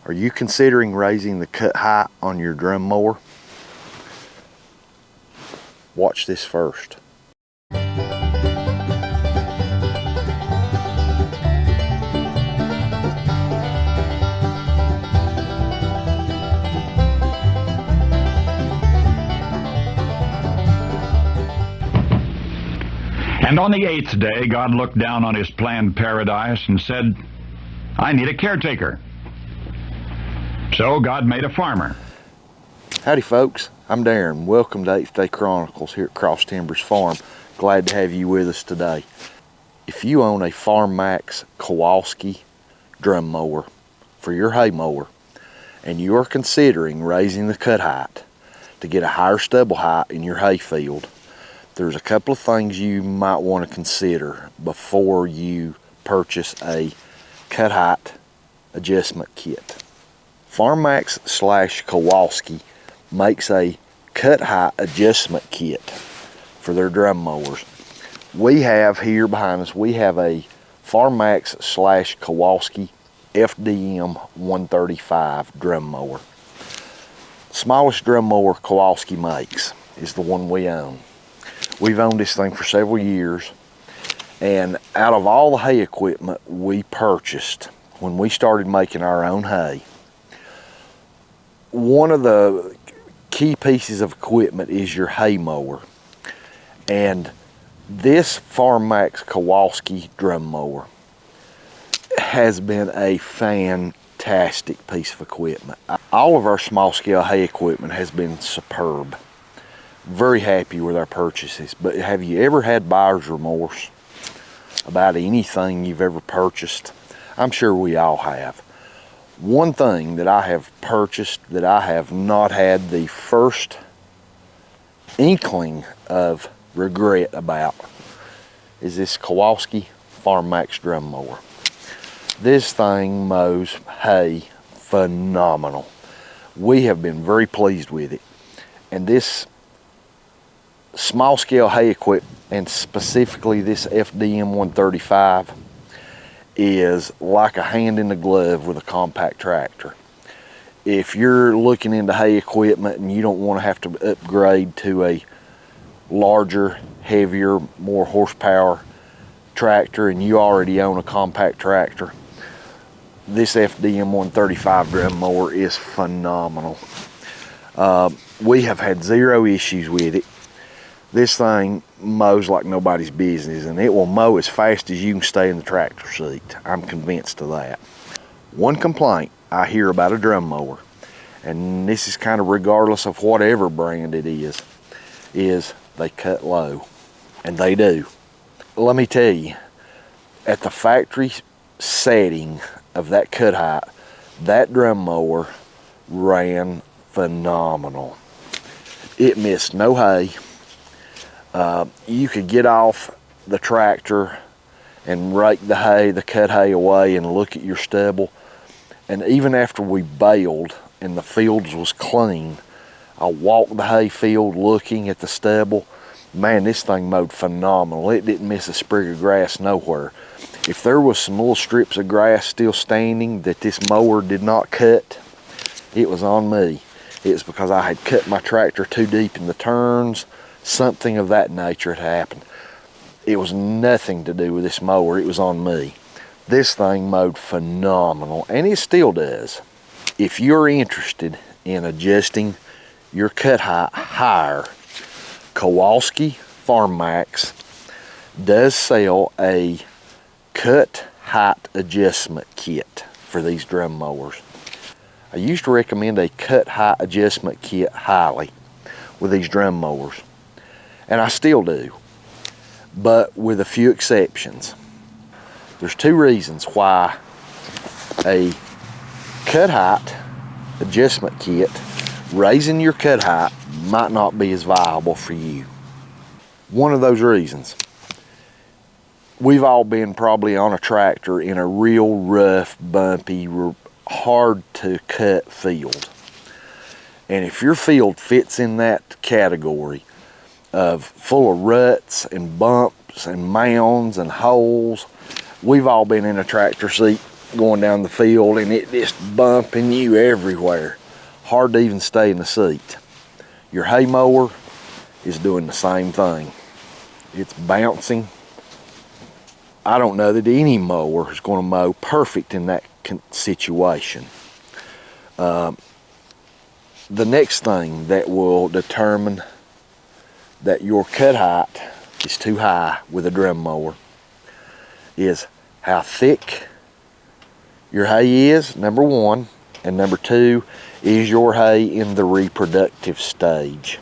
Are you considering raising the cut height on your drum mower? Watch this first. And on the 8th day, God looked down on his planned paradise and said, I need a caretaker. So God made a farmer. Howdy folks, I'm Darren. Welcome to 8th Day Chronicles here at Cross Timbers Farm. Glad to have you with us today. If you own a Farm Maxx Kowalski drum mower for your hay mower, and you are considering raising the cut height to get a higher stubble height in your hay field, there's a couple of things you might want to consider before you purchase a cut height adjustment kit. Farm Maxx / Kowalski makes a cut height adjustment kit for their drum mowers. We have here behind us, we have a Farm Maxx / Kowalski FDM 135 drum mower. Smallest drum mower Kowalski makes is the one we own. We've owned this thing for several years, and out of all the hay equipment we purchased when we started making our own hay, one of the key pieces of equipment is your hay mower. And this Farm Maxx Kowalski drum mower has been a fantastic piece of equipment. All of our small scale hay equipment has been superb. Very happy with our purchases. But have you ever had buyer's remorse about anything you've ever purchased? I'm sure we all have. One thing that I have purchased that I have not had the first inkling of regret about is this Kowalski Farm Maxx drum mower. This thing mows hay phenomenal. We have been very pleased with it. And this small scale hay equipment, and specifically this FDM 135, is like a hand in the glove with a compact tractor. If you're looking into hay equipment and you don't want to have to upgrade to a larger, heavier, more horsepower tractor, and you already own a compact tractor, this FDM 135 drum mower is phenomenal. We have had zero issues with it. This thing mows like nobody's business, and it will mow as fast as you can stay in the tractor seat. I'm convinced of that. One complaint I hear about a drum mower, and this is kind of regardless of whatever brand it is they cut low, and they do. Let me tell you, at the factory setting of that cut height, that drum mower ran phenomenal. It missed no hay. You could get off the tractor and rake the hay, the cut hay away, and look at your stubble. And even after we baled and the fields was clean, I walked the hay field looking at the stubble. Man, this thing mowed phenomenal. It didn't miss a sprig of grass nowhere. If there was some little strips of grass still standing that this mower did not cut, it was on me. It was because I had cut my tractor too deep in the turns. Something of that nature had happened. It was nothing to do with this mower, it was on me. This thing mowed phenomenal, and it still does. If you're interested in adjusting your cut height higher, Kowalski Farm Maxx does sell a cut height adjustment kit for these drum mowers. I used to recommend a cut height adjustment kit highly with these drum mowers, and I still do, but with a few exceptions. There's two reasons why a cut height adjustment kit, raising your cut height, might not be as viable for you. One of those reasons, we've all been probably on a tractor in a real rough, bumpy, hard to cut field. And if your field fits in that category of full of ruts and bumps and mounds and holes, we've all been in a tractor seat going down the field and it just bumping you everywhere. Hard to even stay in the seat. Your hay mower is doing the same thing. It's bouncing. I don't know that any mower is going to mow perfect in that situation. The next thing that will determine that your cut height is too high with a drum mower is how thick your hay is, number one, and number two, is your hay in the reproductive stage.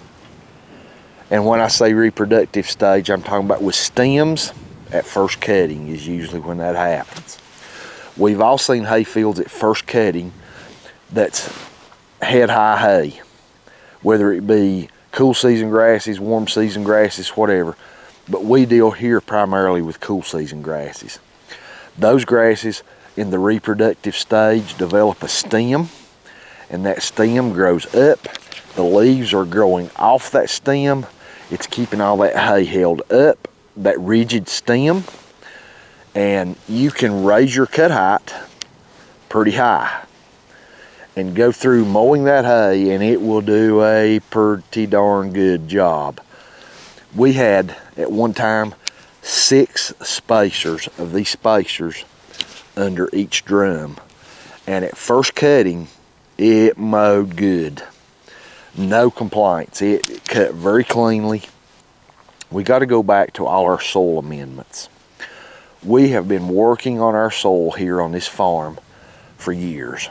And when I say reproductive stage, I'm talking about with stems at first cutting is usually when that happens. We've all seen hay fields at first cutting that's head high hay, whether it be cool season grasses, warm season grasses, whatever. But we deal here primarily with cool season grasses. Those grasses in the reproductive stage develop a stem, and that stem grows up. The leaves are growing off that stem. It's keeping all that hay held up, that rigid stem, and you can raise your cut height pretty high and go through mowing that hay, and it will do a pretty darn good job. We had at one time 6 spacers of these spacers under each drum, and at first cutting it mowed good, no complaints. It cut very cleanly. We got to go back to all our soil amendments. We have been working on our soil here on this farm for years,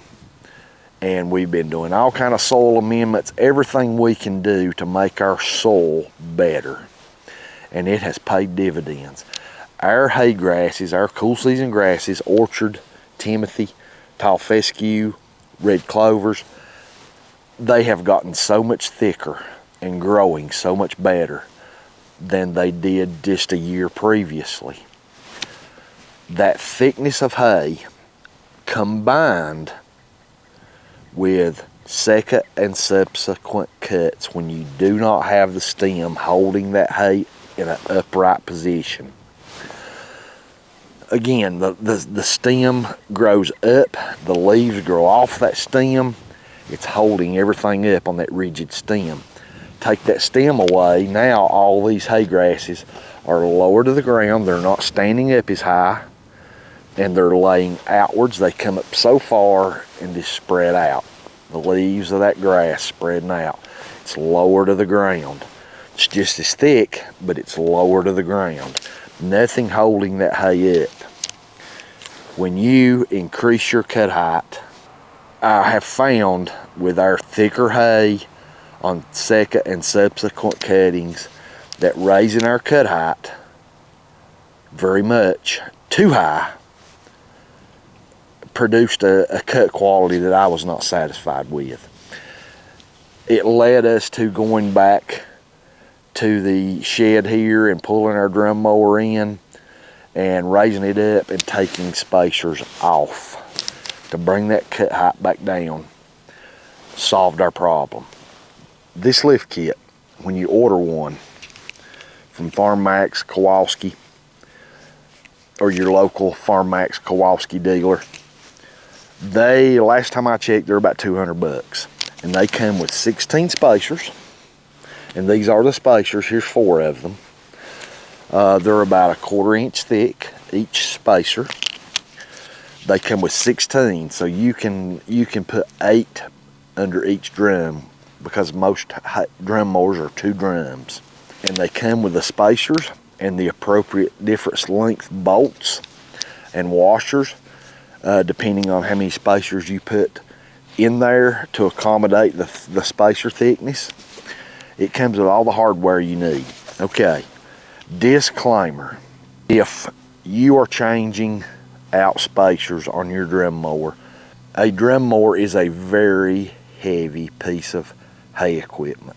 and we've been doing all kind of soil amendments, everything we can do to make our soil better, and it has paid dividends. Our hay grasses, our cool season grasses, orchard, timothy, tall fescue, red clovers, they have gotten so much thicker and growing so much better than they did just a year previously. That thickness of hay combined with second and subsequent cuts when you do not have the stem holding that hay in an upright position. Again, the stem grows up, the leaves grow off that stem, it's holding everything up on that rigid stem. Take that stem away, now all these hay grasses are lower to the ground, they're not standing up as high, and they're laying outwards. They come up so far and just spread out. The leaves of that grass spreading out. It's lower to the ground. It's just as thick, but it's lower to the ground. Nothing holding that hay up. When you increase your cut height, I have found with our thicker hay on second and subsequent cuttings that raising our cut height very much too high produced a cut quality that I was not satisfied with. It led us to going back to the shed here and pulling our drum mower in and raising it up and taking spacers off to bring that cut height back down. Solved our problem. This lift kit, when you order one from Farm Maxx, Kowalski, or your local Farm Maxx Kowalski dealer, they, last time I checked, they're about $200, and they come with 16 spacers, and these are the spacers. Here's 4 of them. They're about 1/4 inch thick each spacer. They come with 16, so you can put 8 under each drum, because most drum mowers are 2 drums, and they come with the spacers and the appropriate different length bolts and washers, depending on how many spacers you put in there to accommodate the spacer thickness. It comes with all the hardware you need. Okay, disclaimer: if you are changing out spacers on your drum mower, a drum mower is a very heavy piece of hay equipment.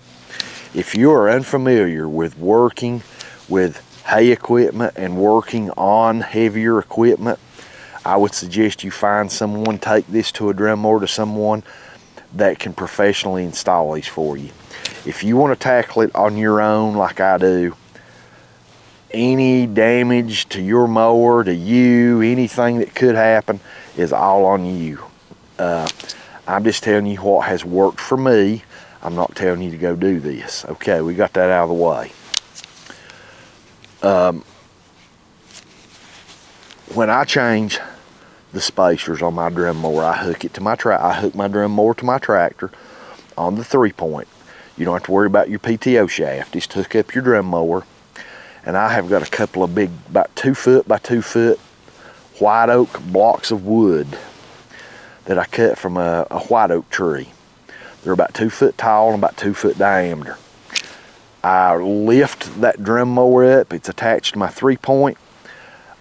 If you are unfamiliar with working with hay equipment and working on heavier equipment, I would suggest you find someone, take this to a drum mower, to someone that can professionally install these for you. If you want to tackle it on your own like I do, any damage to your mower, to you, anything that could happen, is all on you. I'm just telling you what has worked for me. I'm not telling you to go do this. Okay, we got that out of the way. When I change the spacers on my drum mower, I hook my drum mower to my tractor on the 3-point. You don't have to worry about your PTO shaft. Just hook up your drum mower. And I have got a couple of big, about 2 foot by 2 foot white oak blocks of wood that I cut from a white oak tree. They're about 2 foot tall and about 2 foot diameter. I lift that drum mower up. It's attached to my 3-point.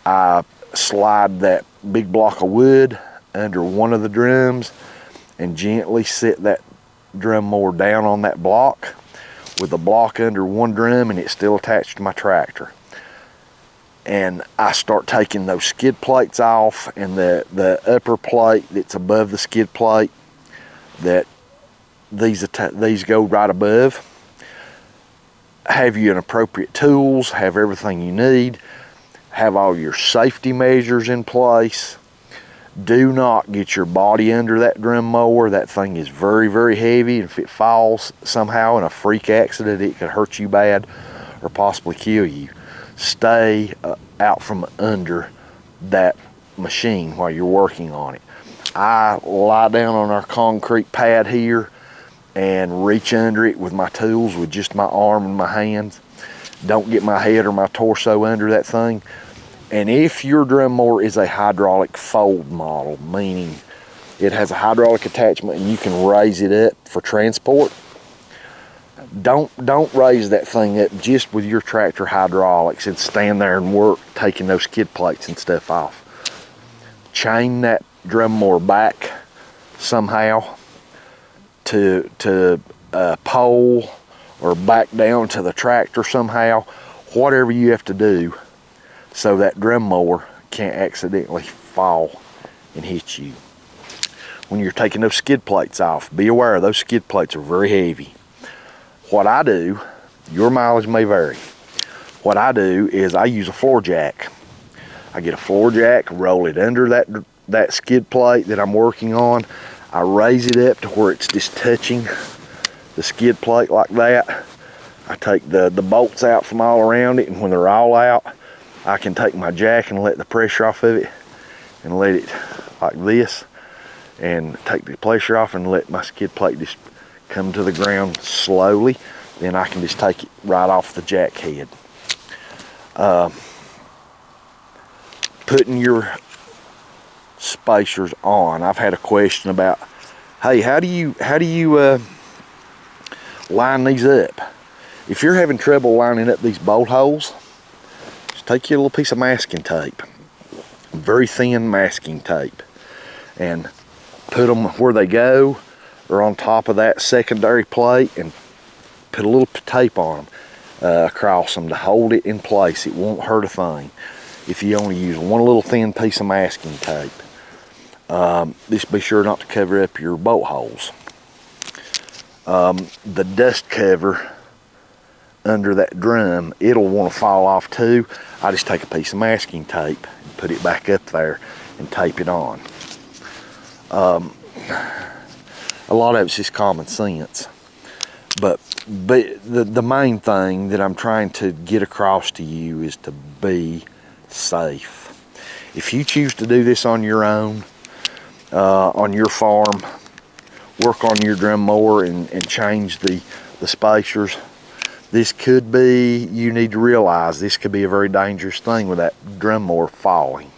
I slide that big block of wood under one of the drums and gently sit that drum mower down on that block with the block under one drum, and it's still attached to my tractor. And I start taking those skid plates off, and the upper plate that's above the skid plate, that these go right above. Have you an appropriate tools, have everything you need, have all your safety measures in place. Do not get your body under that drum mower. That thing is very, very heavy, and if it falls somehow in a freak accident, it could hurt you bad or possibly kill you. Stay out from under that machine while you're working on it. I lie down on our concrete pad here and reach under it with my tools with just my arm and my hands. Don't get my head or my torso under that thing. And if your drum mower is a hydraulic fold model, meaning it has a hydraulic attachment and you can raise it up for transport, don't raise that thing up just with your tractor hydraulics and stand there and work taking those skid plates and stuff off. Chain that drum mower back somehow to a pole or back down to the tractor somehow, whatever you have to do, so that drum mower can't accidentally fall and hit you. When you're taking those skid plates off, be aware those skid plates are very heavy. What I do, your mileage may vary. What I do is I use a floor jack. I get a floor jack, roll it under that skid plate that I'm working on. I raise it up to where it's just touching the skid plate like that. I take the bolts out from all around it, and when they're all out, I can take my jack and let the pressure off of it and let it like this, and take the pressure off and let my skid plate just come to the ground slowly. Then I can just take it right off the jack head. Putting your spacers on. I've had a question about, hey, how do you line these up? If you're having trouble lining up these bolt holes, take your little piece of masking tape, very thin masking tape, and put them where they go or on top of that secondary plate, and put a little tape on them across them to hold it in place. It won't hurt a thing if you only use one little thin piece of masking tape. Just be sure not to cover up your bolt holes. The dust cover under that drum, it'll want to fall off too. I just take a piece of masking tape and put it back up there and tape it on. A lot of it's just common sense, but the main thing that I'm trying to get across to you is to be safe. If you choose to do this on your own, on your farm, work on your drum mower and change the spacers, this could be, you need to realize this could be a very dangerous thing with that drum mower falling.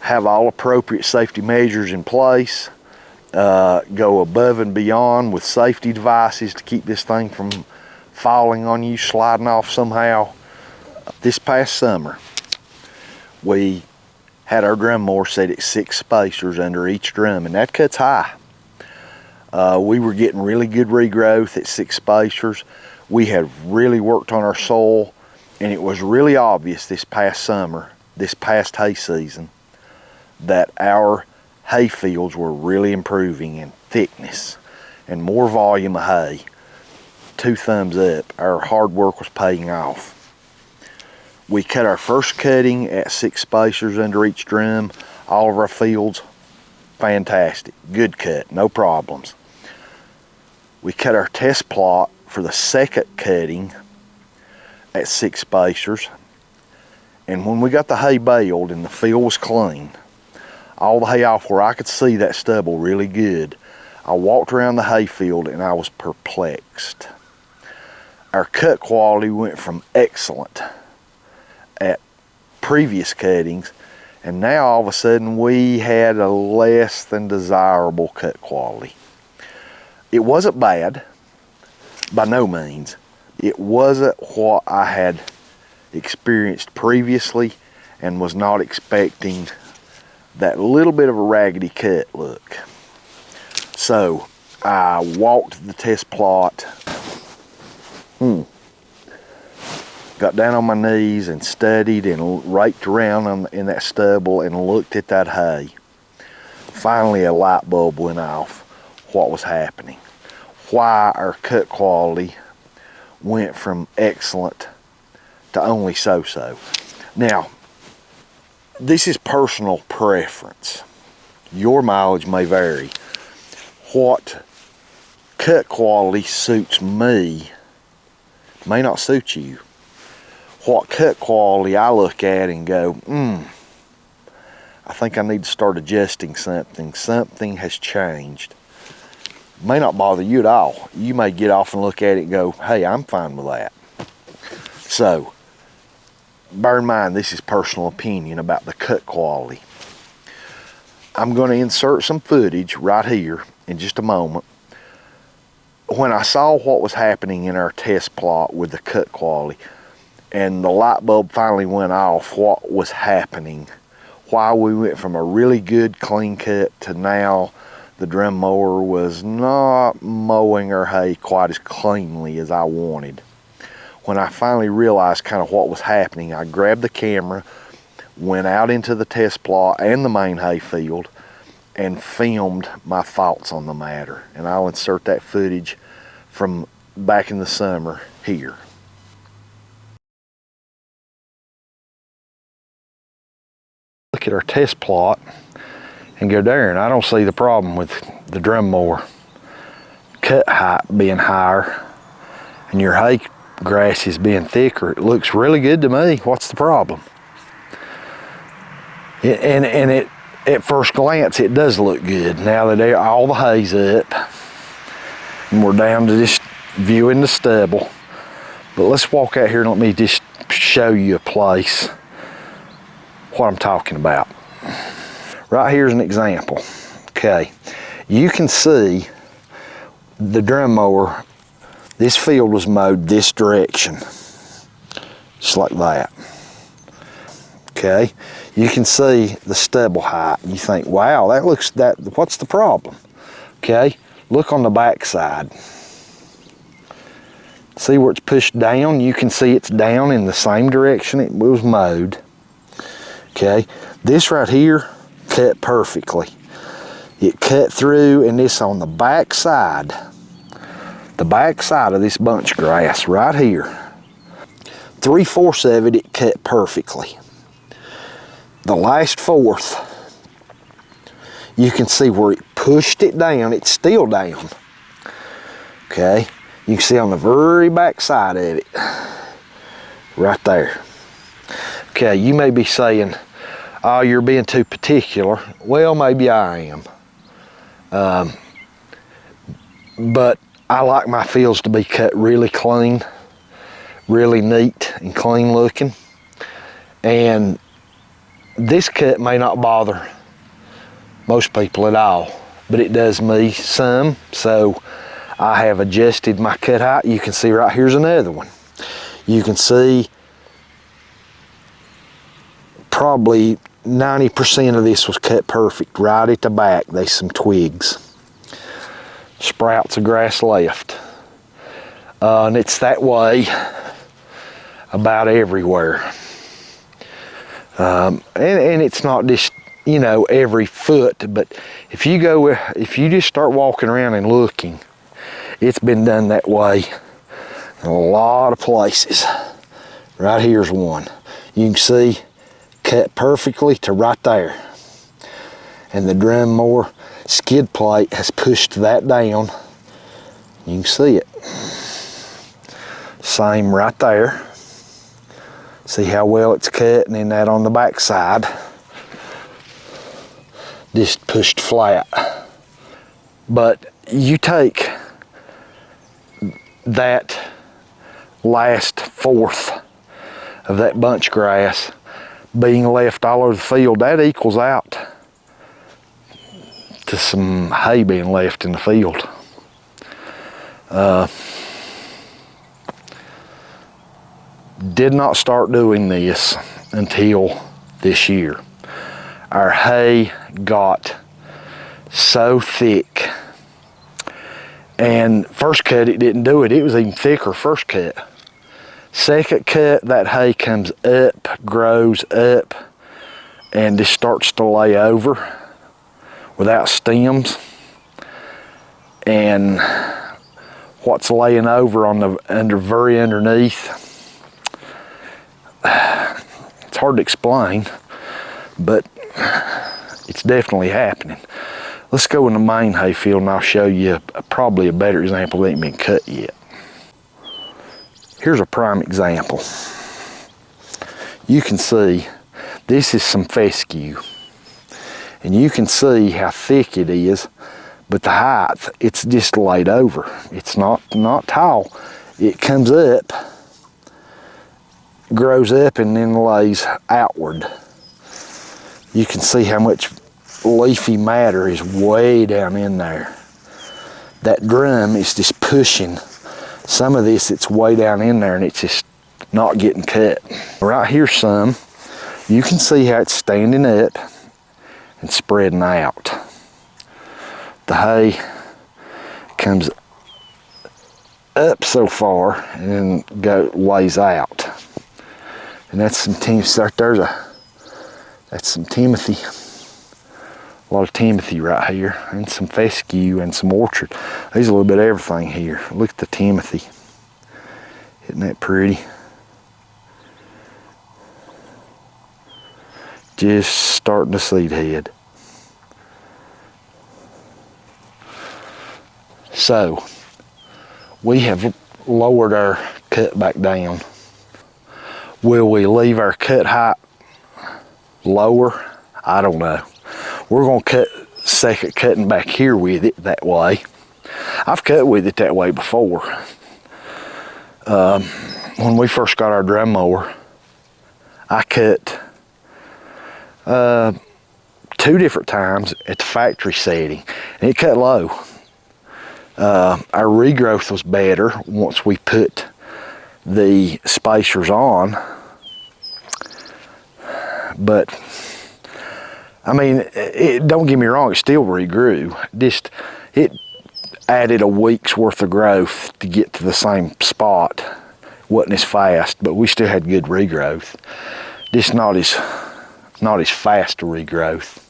Have all appropriate safety measures in place. Go above and beyond with safety devices to keep this thing from falling on you, sliding off somehow. This past summer, we had our drum mower set at 6 spacers under each drum, and that cuts high. We were getting really good regrowth at 6 spacers. We had really worked on our soil, and it was really obvious this past summer, this past hay season, that our hay fields were really improving in thickness and more volume of hay. 2 thumbs up. Our hard work was paying off. We cut our first cutting at 6 spacers under each drum All of our fields, fantastic. Good cut, no problems. We cut our test plot for the second cutting at 6 spacers. And when we got the hay baled and the field was clean, all the hay off where I could see that stubble really good, I walked around the hay field and I was perplexed. Our cut quality went from excellent at previous cuttings, and now all of a sudden we had a less than desirable cut quality. It wasn't bad, by no means. It wasn't what I had experienced previously and was not expecting that little bit of a raggedy cut look. So I walked the test plot, got down on my knees and studied and raked around in that stubble and looked at that hay. Finally a light bulb went off what was happening, why our cut quality went from excellent to only so-so. Now, this is personal preference. Your mileage may vary. What cut quality suits me may not suit you. What cut quality I look at and go, I think I need to start adjusting something. Something has changed. May not bother you at all. You may get off and look at it and go, hey, I'm fine with that. So, bear in mind, this is personal opinion about the cut quality. I'm going to insert some footage right here in just a moment. When I saw what was happening in our test plot with the cut quality, and the light bulb finally went off what was happening, why we went from a really good clean cut to now the drum mower was not mowing our hay quite as cleanly as I wanted. When I finally realized kind of what was happening, I grabbed the camera, went out into the test plot and the main hay field, and filmed my thoughts on the matter. And I'll insert that footage from back in the summer here. Look at our test plot and go there, and I don't see the problem with the drum mower cut height being higher and your hay grasses being thicker. It looks really good to me. What's the problem? And at first glance it does look good. Now that all the hay's up and we're down to just viewing the stubble. But let's walk out here and let me just show you a place what I'm talking about. Right here's an example. Okay, you can see the drum mower, this field was mowed this direction, just like that. Okay, you can see the stubble height. You think, wow, what's the problem? Okay, look on the back side. See where it's pushed down? You can see it's down in the same direction it was mowed. Okay, this right here cut perfectly. It cut through, and this on the back side of this bunch grass right here, 3/4 of it cut perfectly. The last fourth, you can see where it pushed it down. It's still down. Okay, you can see on the very back side of it, right there. Okay, you may be saying, oh, you're being too particular. Well, maybe I am. But I like my fields to be cut really clean, really neat and clean looking. And this cut may not bother most people at all, but it does me some. So I have adjusted my cut height. You can see right here's another one. You can see probably 90% of this was cut perfect. Right at the back, there's some twigs. Sprouts of grass left. And it's that way about everywhere. And it's not just, you know, every foot, but if you just start walking around and looking, it's been done that way in a lot of places. Right here's one. You can see cut perfectly to right there. and the drum mower skid plate has pushed that down. You can see it. Same right there. See how well it's cut, and then that on the back side just pushed flat. But you take that last fourth of that bunch grass being left all over the field, that equals out to some hay being left in the field. Did not start doing this until this year. Our hay got so thick, and first cut it didn't do it. It was even thicker first cut. Second cut, that hay comes up, grows up, and just starts to lay over without stems. And what's laying over on the very underneath, it's hard to explain, but it's definitely happening. Let's go in the main hay field and I'll show you probably a better example that ain't been cut yet. Here's a prime example. You can see this is some fescue, and you can see how thick it is, but the height, it's just laid over. It's not tall. It comes up, grows up, and then lays outward. You can see how much leafy matter is way down in there. That drum is just pushing some of this. It's way down in there, and it's just not getting cut. Right here some, you can see how it's standing up and spreading out. The hay comes up so far and then lays out. And that's some that's some Timothy. A lot of Timothy right here, and some fescue and some orchard. There's a little bit of everything here. Look at the Timothy. Isn't that pretty? Just starting to seed head. So, we have lowered our cut back down. Will we leave our cut height lower? I don't know. We're gonna cut second cutting back here with it that way. I've cut with it that way before. When we first got our drum mower, I cut 2 different times at the factory setting, and it cut low. Our regrowth was better once we put the spacers on, but I mean, don't get me wrong, it still regrew. Just, it added a week's worth of growth to get to the same spot. Wasn't as fast, but we still had good regrowth. Just not as fast a regrowth.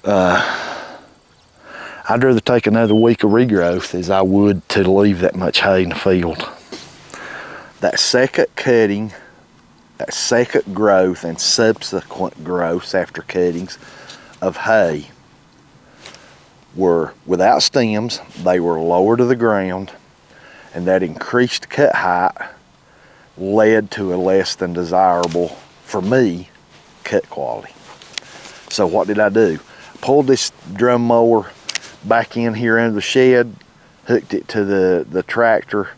I'd rather take another week of regrowth as I would to leave that much hay in the field. That second cutting, that second growth and subsequent growths after cuttings of hay were without stems. They were lower to the ground, and that increased cut height led to a less than desirable, for me, cut quality. So what did I do? Pulled this drum mower back in here under the shed, hooked it to the tractor,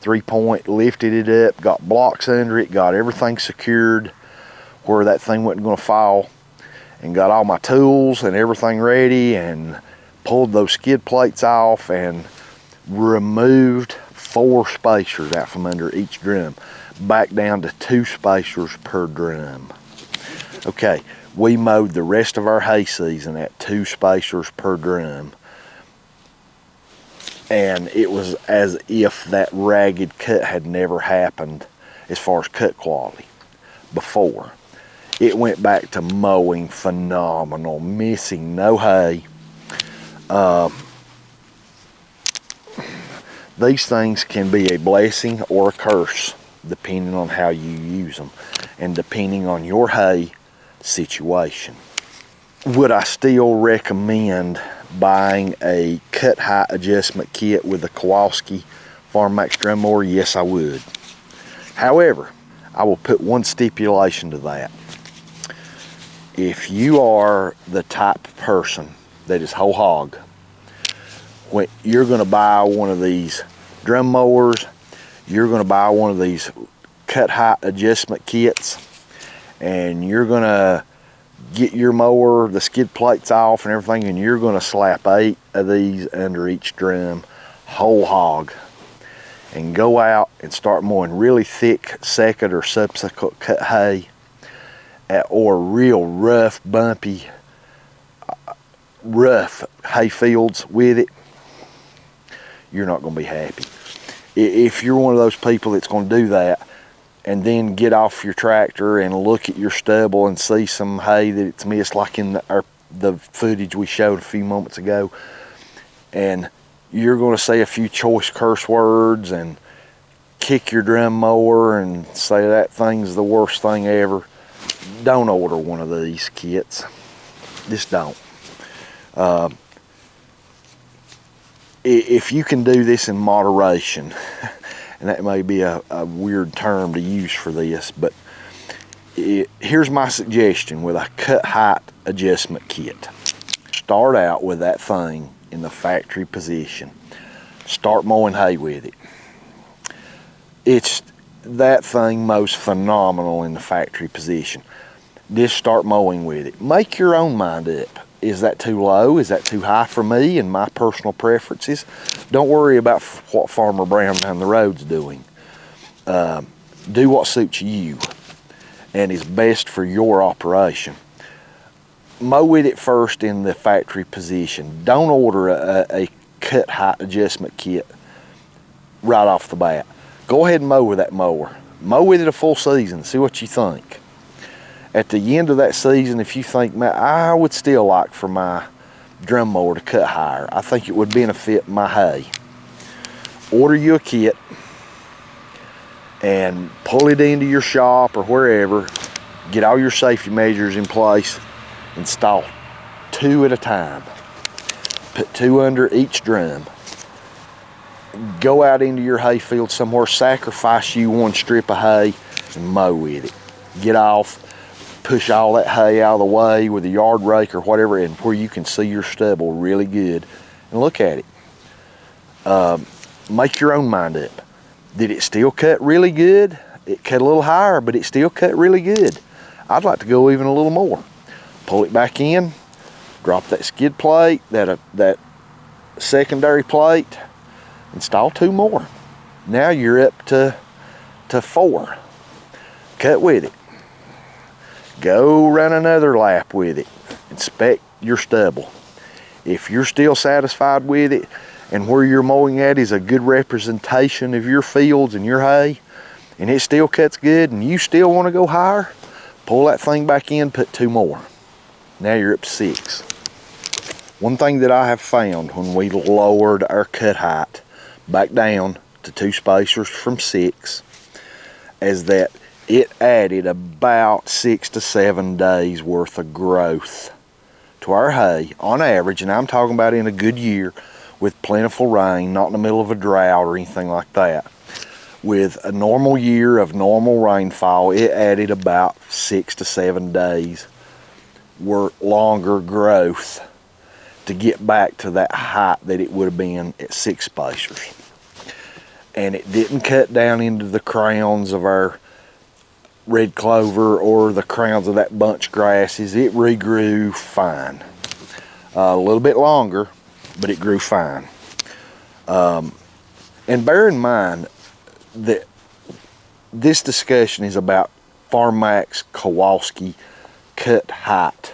3-point, lifted it up, got blocks under it, got everything secured where that thing wasn't going to fall, and got all my tools and everything ready, and pulled those skid plates off and removed 4 spacers out from under each drum, back down to 2 spacers per drum. Okay, we mowed the rest of our hay season at 2 spacers per drum. And it was as if that ragged cut had never happened as far as cut quality before. It went back to mowing phenomenal, missing no hay. These things can be a blessing or a curse depending on how you use them and depending on your hay situation. Would I still recommend buying a cut height adjustment kit with the Kowalski Farm Maxx Drum Mower? Yes, I would. However, I will put one stipulation to that. If you are the type of person that is whole hog, when you're going to buy one of these drum mowers, you're going to buy one of these cut height adjustment kits, and you're going to get your mower, the skid plates off and everything, and you're going to slap 8 of these under each drum, whole hog, and go out and start mowing really thick second or subsequent cut hay, or real rough, bumpy, rough hay fields with it, you're not going to be happy. If you're one of those people that's going to do that, and then get off your tractor and look at your stubble and see some hay that it's missed, like in the footage we showed a few moments ago, and you're going to say a few choice curse words and kick your drum mower and say that thing's the worst thing ever, don't order one of these kits. Just don't. If you can do this in moderation, and that may be a weird term to use for this, but here's my suggestion with a cut height adjustment kit. Start out with that thing in the factory position. Start mowing hay with it. It's that thing most phenomenal in the factory position. Just start mowing with it. Make your own mind up. Is that too low? Is that too high for me and my personal preferences? Don't worry about what Farmer Brown down the road's doing. Do what suits you and is best for your operation. Mow with it first in the factory position. Don't order a cut height adjustment kit right off the bat. Go ahead and mow with that mower. Mow with it a full season. See what you think. At the end of that season, if you think, man, I would still like for my drum mower to cut higher, I think it would benefit my hay, order you a kit and pull it into your shop or wherever, get all your safety measures in place, install 2 at a time, put 2 under each drum, go out into your hay field somewhere, sacrifice you 1 strip of hay and mow with it. Get off, push all that hay out of the way with a yard rake or whatever, and where you can see your stubble really good, and look at it. Make your own mind up. Did it still cut really good? It cut a little higher, but it still cut really good. I'd like to go even a little more. Pull it back in, drop that skid plate, that secondary plate, install 2 more. Now you're up to 4. Cut with it. Go run another lap with it. Inspect your stubble. If you're still satisfied with it and where you're mowing at is a good representation of your fields and your hay, and it still cuts good and you still want to go higher, pull that thing back in, put 2 more. Now you're up to 6. One thing that I have found when we lowered our cut height back down to 2 spacers from 6 is that it added about 6 to 7 days worth of growth to our hay on average, and I'm talking about in a good year with plentiful rain, not in the middle of a drought or anything like that. With a normal year of normal rainfall, it added about 6 to 7 days longer growth to get back to that height that it would have been at 6 spacers. And it didn't cut down into the crowns of our red clover or the crowns of that bunch grasses. It regrew fine. A little bit longer, but it grew fine. And bear in mind that this discussion is about Farm Maxx Kowalski cut height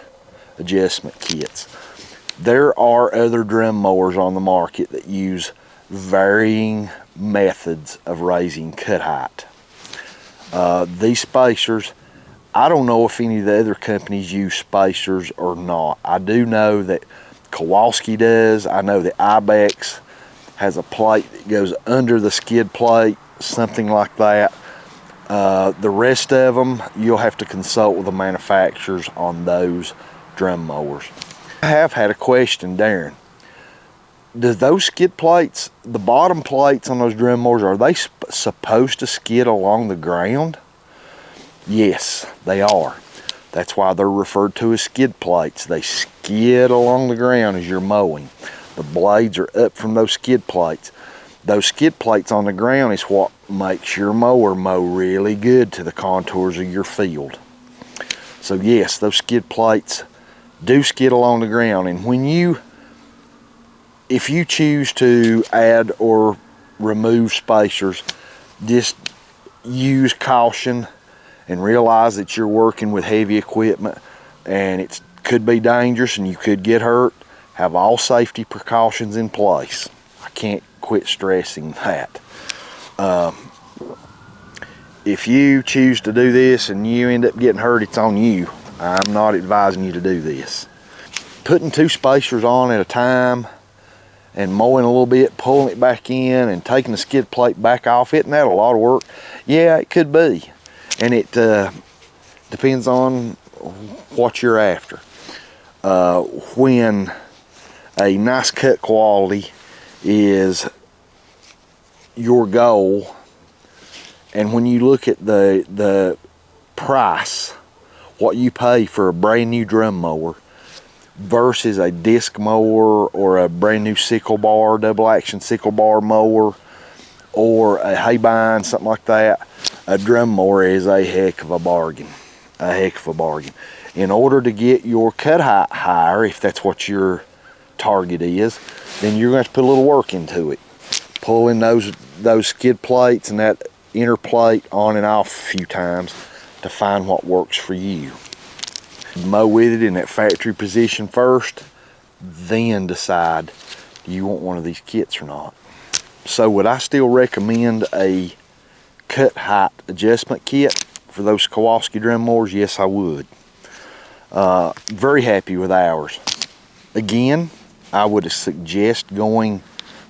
adjustment kits. There are other drum mowers on the market that use varying methods of raising cut height. These spacers, I don't know if any of the other companies use spacers or not. I do know that Kowalski does. I know that Ibex has a plate that goes under the skid plate, something like that. The rest of them, you'll have to consult with the manufacturers on those drum mowers. I have had a question, Darren. Do those skid plates, the bottom plates on those drum mowers, are they supposed to skid along the ground? Yes, they are. That's why they're referred to as skid plates. They skid along the ground as you're mowing. The blades are up from those skid plates. Those skid plates on the ground is what makes your mower mow really good to the contours of your field. So yes, those skid plates do skid along the ground, and if you choose to add or remove spacers, just use caution and realize that you're working with heavy equipment and it could be dangerous and you could get hurt. Have all safety precautions in place. I can't quit stressing that. If you choose to do this and you end up getting hurt, it's on you. I'm not advising you to do this. Putting 2 spacers on at a time and mowing a little bit, pulling it back in and taking the skid plate back off, isn't that a lot of work? Yeah, it could be. And it depends on what you're after. When a nice cut quality is your goal, and when you look at the price, what you pay for a brand new drum mower versus a disc mower or a brand new sickle bar, double action sickle bar mower, or a hay bind, something like that, a drum mower is a heck of a bargain. A heck of a bargain. In order to get your cut height higher, if that's what your target is, then you're going to have to put a little work into it. Pulling those skid plates and that inner plate on and off a few times to find what works for you. Mow with it in that factory position first, then decide, do you want one of these kits or not? So would I still recommend a cut height adjustment kit for those Kowalski drum mowers? Yes, I would. Very happy with ours. Again, I would suggest going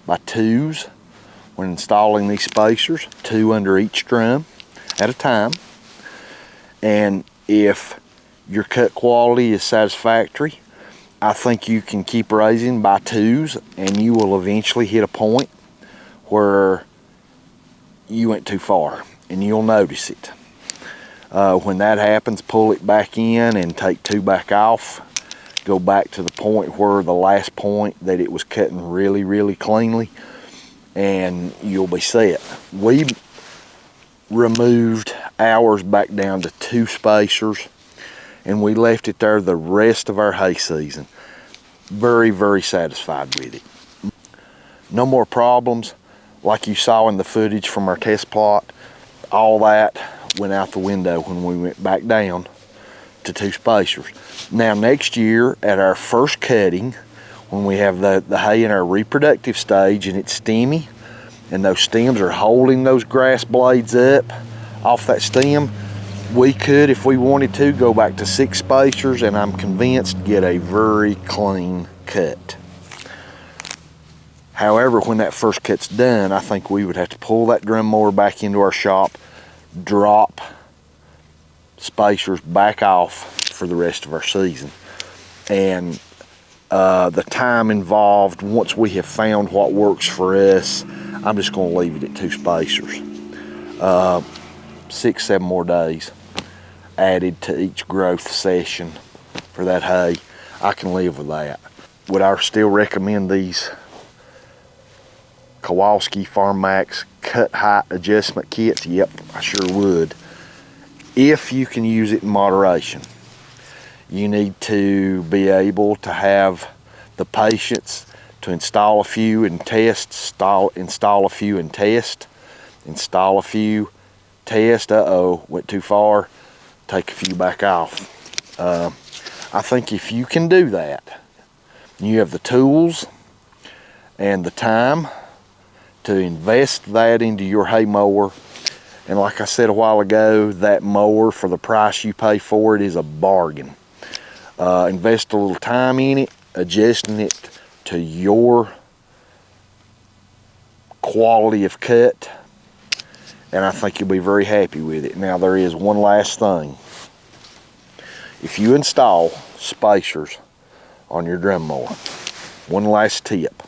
by 2s when installing these spacers, 2 under each drum at a time. And if your cut quality is satisfactory, I think you can keep raising by 2s and you will eventually hit a point where you went too far and you'll notice it. When that happens, pull it back in and take 2 back off. Go back to the point where the last point that it was cutting really, really cleanly, and you'll be set. We removed ours back down to 2 spacers and we left it there the rest of our hay season. Very, very satisfied with it. No more problems. Like you saw in the footage from our test plot, all that went out the window when we went back down to 2 spacers. Now next year at our first cutting, when we have the hay in our reproductive stage and it's stemmy and those stems are holding those grass blades up off that stem, we could, if we wanted to, go back to 6 spacers and I'm convinced get a very clean cut. However, when that first cut's done, I think we would have to pull that drum mower back into our shop, drop spacers back off for the rest of our season. And the time involved, once we have found what works for us, I'm just going to leave it at 2 spacers. 6-7 more days added to each growth session for that hay. I can live with that. Would I still recommend these Kowalski Farm Maxx cut height adjustment kits? Yep, I sure would. If you can use it in moderation. You need to be able to have the patience to install a few and test, install a few and test, install a few, test, went too far, take a few back off. I think if you can do that, you have the tools and the time to invest that into your hay mower. And like I said a while ago, that mower, for the price you pay for it, is a bargain. Invest a little time in it, adjusting it to your quality of cut, and I think you'll be very happy with it. Now there is one last thing. if you install spacers on your drum mower, one last tip.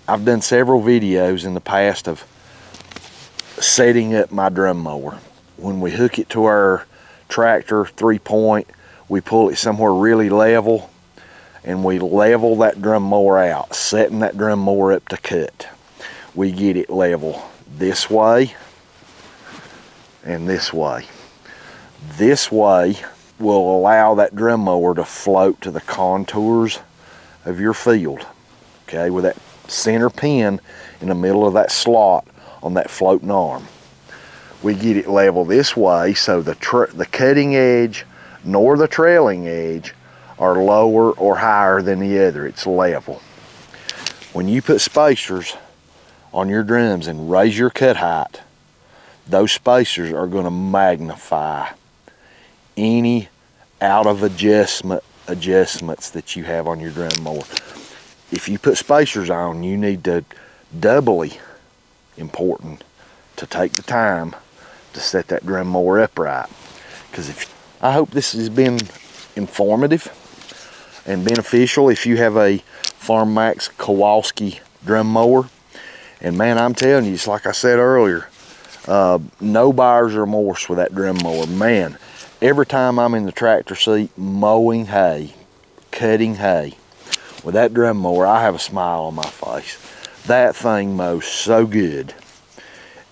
I've done several videos in the past of setting up my drum mower. When we hook it to our tractor 3-point, we pull it somewhere really level, and we level that drum mower out, setting that drum mower up to cut. We get it level this way and this way. This way will allow that drum mower to float to the contours of your field, okay, with that center pin in the middle of that slot on that floating arm. We get it level this way so the cutting edge nor the trailing edge are lower or higher than the other. It's level. When you put spacers on your drums and raise your cut height, those spacers are going to magnify any out of adjustments that you have on your drum mower. If you put spacers on, you need to doubly important to take the time to set that drum mower upright. Because I hope this has been informative and beneficial if you have a Farm Maxx Kowalski drum mower. And man, I'm telling you, it's like I said earlier, no buyer's remorse with that drum mower. Man, every time I'm in the tractor seat mowing hay, cutting hay, with that drum mower, I have a smile on my face. That thing mows so good.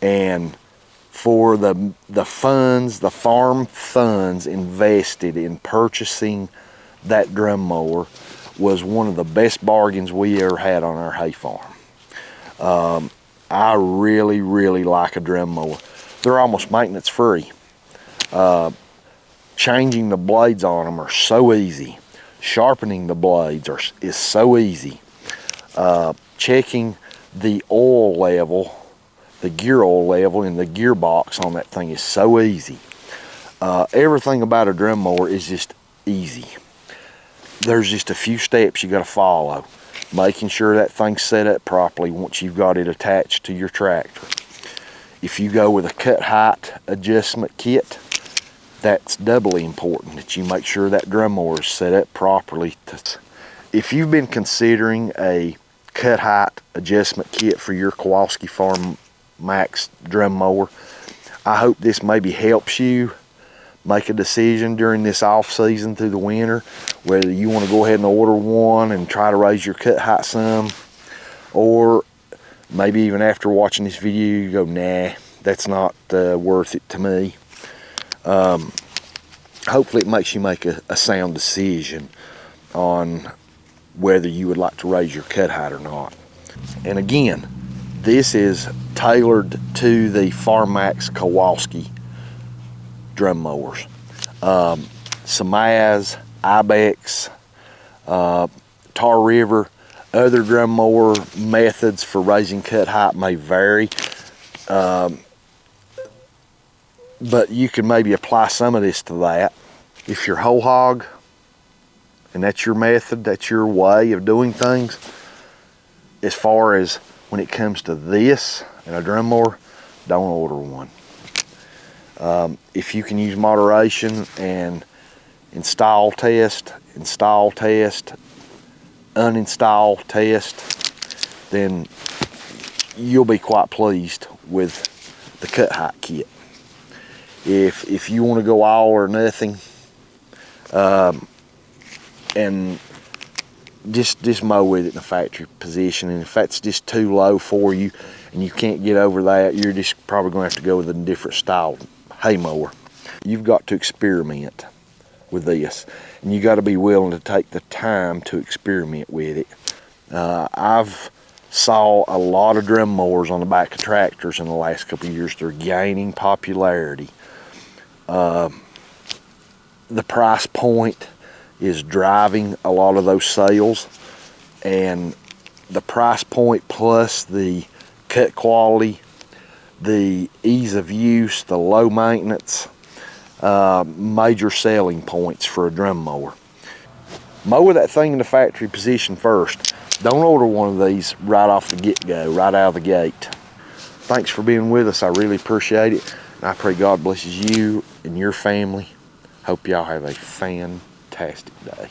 And for the funds, the farm funds invested in purchasing that drum mower was one of the best bargains we ever had on our hay farm. I really, really like a drum mower. They're almost maintenance free. Changing the blades on them are so easy. Sharpening the blades is so easy. Checking the oil level, the gear oil level in the gearbox on that thing is so easy. Everything about a drum mower is just easy. There's just a few steps you got to follow. Making sure that thing's set up properly once you've got it attached to your tractor. If you go with a cut height adjustment kit, that's doubly important that you make sure that drum mower is set up properly. If you've been considering a cut height adjustment kit for your Kowalski Farm Maxx drum mower, I hope this maybe helps you make a decision during this off season through the winter, whether you want to go ahead and order one and try to raise your cut height some, or maybe even after watching this video you go, nah, that's not worth it to me. Hopefully it makes you make a sound decision on whether you would like to raise your cut height or not. And again, this is tailored to the Farm Maxx Kowalski drum mowers. Samaz, Ibex, Tar River, other drum mower methods for raising cut height may vary, but you can maybe apply some of this to that. If you're whole hog and that's your method, that's your way of doing things, as far as when it comes to this and a drum mower, don't order one. If you can use moderation and install test, uninstall test, then you'll be quite pleased with the cut height kit. If you want to go all or nothing, and just mow with it in a factory position, and if that's just too low for you and you can't get over that, you're just probably going to have to go with a different style hay mower. You've got to experiment with this, and you got to be willing to take the time to experiment with it. I've saw a lot of drum mowers on the back of tractors in the last couple of years. They're gaining popularity. The price point is driving a lot of those sales, and the price point plus the cut quality, the ease of use, the low maintenance, major selling points for a drum mower. Mow that thing in the factory position first. Don't order one of these right off the get-go, right out of the gate. Thanks for being with us. I really appreciate it. And I pray God blesses you and your family Hope y'all have a fantastic day.